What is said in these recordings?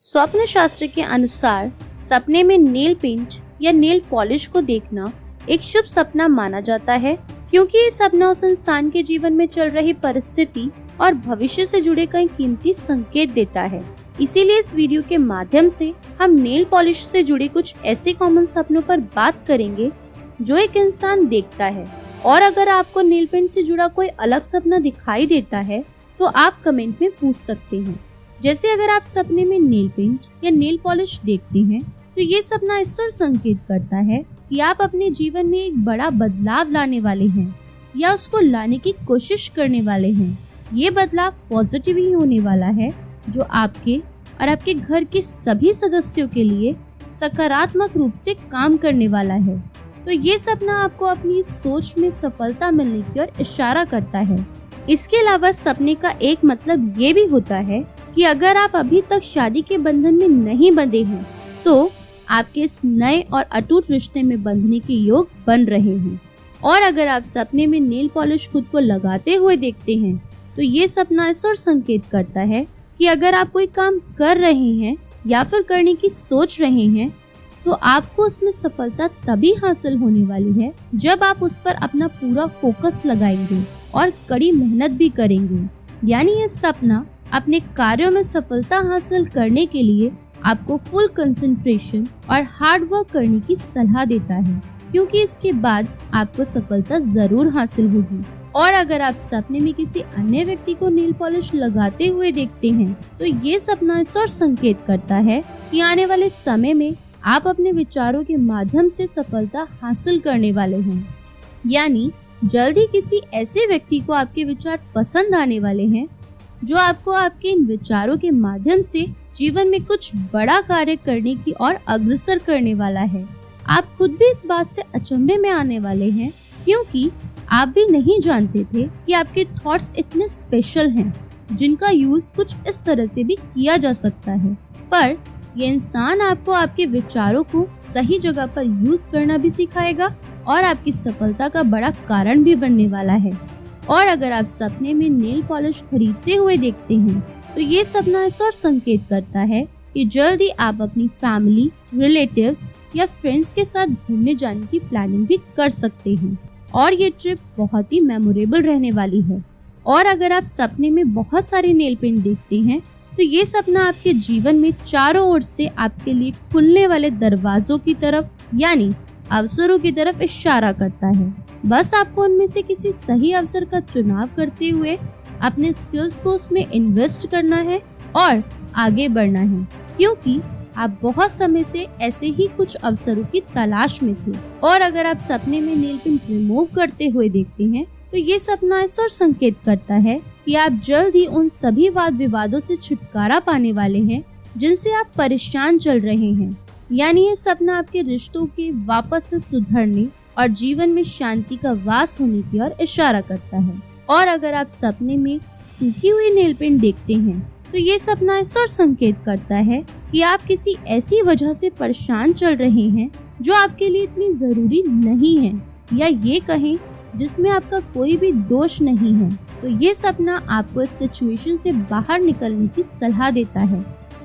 स्वप्न शास्त्र के अनुसार सपने में नेल पेंट या नेल पॉलिश को देखना एक शुभ सपना माना जाता है, क्योंकि ये सपना उस इंसान के जीवन में चल रही परिस्थिति और भविष्य से जुड़े कई कीमती संकेत देता है। इसीलिए इस वीडियो के माध्यम से हम नेल पॉलिश से जुड़े कुछ ऐसे कॉमन सपनों पर बात करेंगे जो एक इंसान देखता है। और अगर आपको नेल पेंट से जुड़ा कोई अलग सपना दिखाई देता है तो आप कमेंट में पूछ सकते हैं। जैसे अगर आप सपने में नेल पेंट या नेल पॉलिश देखते हैं तो ये सपना इस ओर संकेत करता है कि आप अपने जीवन में एक बड़ा बदलाव लाने वाले हैं या उसको लाने की कोशिश करने वाले हैं। ये बदलाव पॉजिटिव ही होने वाला है जो आपके और आपके घर के सभी सदस्यों के लिए सकारात्मक रूप से काम करने वाला है। तो ये सपना आपको अपनी सोच में सफलता मिलने की ओर इशारा करता है। इसके अलावा सपने का एक मतलब ये भी होता है कि अगर आप अभी तक शादी के बंधन में नहीं बंधे हैं तो आपके इस नए और अटूट रिश्ते में बंधने के योग बन रहे हैं। और अगर आप सपने में नेल पॉलिश खुद को लगाते हुए देखते हैं तो ये सपना इस ओर संकेत करता है कि अगर आप कोई काम कर रहे हैं या फिर करने की सोच रहे हैं तो आपको उसमें सफलता तभी हासिल होने वाली है जब आप उस पर अपना पूरा फोकस लगाएंगे और कड़ी मेहनत भी करेंगे। यानी ये सपना अपने कार्यों में सफलता हासिल करने के लिए आपको फुल कंसंट्रेशन और हार्ड वर्क करने की सलाह देता है, क्योंकि इसके बाद आपको सफलता जरूर हासिल होगी। और अगर आप सपने में किसी अन्य व्यक्ति को नेल पॉलिश लगाते हुए देखते हैं तो ये सपना इस ओर संकेत करता है कि आने वाले समय में आप अपने विचारों के माध्यम से सफलता हासिल करने वाले हैं। यानी जल्द ही किसी ऐसे व्यक्ति को आपके विचार पसंद आने वाले हैं जो आपको आपके इन विचारों के माध्यम से जीवन में कुछ बड़ा कार्य करने की ओर अग्रसर करने वाला है। आप खुद भी इस बात से अचंभे में आने वाले हैं, क्योंकि आप भी नहीं जानते थे कि आपके थॉट्स इतने स्पेशल हैं जिनका यूज कुछ इस तरह से भी किया जा सकता है। पर ये इंसान आपको आपके विचारों को सही जगह पर यूज करना भी सिखाएगा और आपकी सफलता का बड़ा कारण भी बनने वाला है। और अगर आप सपने में नेल पॉलिश खरीदते हुए देखते हैं तो ये सपना इस ओर संकेत करता है कि जल्द ही आप अपनी फैमिली, रिलेटिव्स या फ्रेंड्स के साथ घूमने जाने की प्लानिंग भी कर सकते हैं और ये ट्रिप बहुत ही मेमोरेबल रहने वाली है। और अगर आप सपने में बहुत सारे नेल पेंट देखते हैं तो ये सपना आपके जीवन में चारों ओर से आपके लिए खुलने वाले दरवाजों की तरफ यानी अवसरों की तरफ इशारा करता है। बस आपको उनमें से किसी सही अवसर का चुनाव करते हुए अपने स्किल्स को उसमें इन्वेस्ट करना है और आगे बढ़ना है, क्योंकि आप बहुत समय से ऐसे ही कुछ अवसरों की तलाश में थे। और अगर आप सपने में नेल पेंट रिमूव करते हुए देखते हैं तो ये सपना इस ओर संकेत करता है कि आप जल्द ही उन सभी वाद विवादों से छुटकारा पाने वाले हैं जिनसे आप परेशान चल रहे हैं। यानी ये सपना आपके रिश्तों के वापस से सुधरने और जीवन में शांति का वास होने की ओर इशारा करता है। और अगर आप सपने में सूखी हुई नेल पेंट देखते हैं तो ये सपना इस ओर संकेत करता है कि आप किसी ऐसी वजह से परेशान चल रहे हैं जो आपके लिए इतनी जरूरी नहीं है, या ये कहें जिसमें आपका कोई भी दोष नहीं है। तो ये सपना आपको इस सिचुएशन से बाहर निकलने की सलाह देता है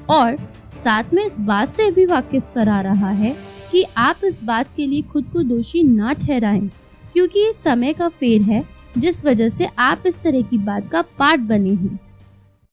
और साथ में इस बात से भी वाकिफ करा रहा है कि आप इस बात के लिए खुद को दोषी ना ठहराएं, क्योंकि ये समय का फेर है जिस वजह से आप इस तरह की बात का पार्ट बने हैं।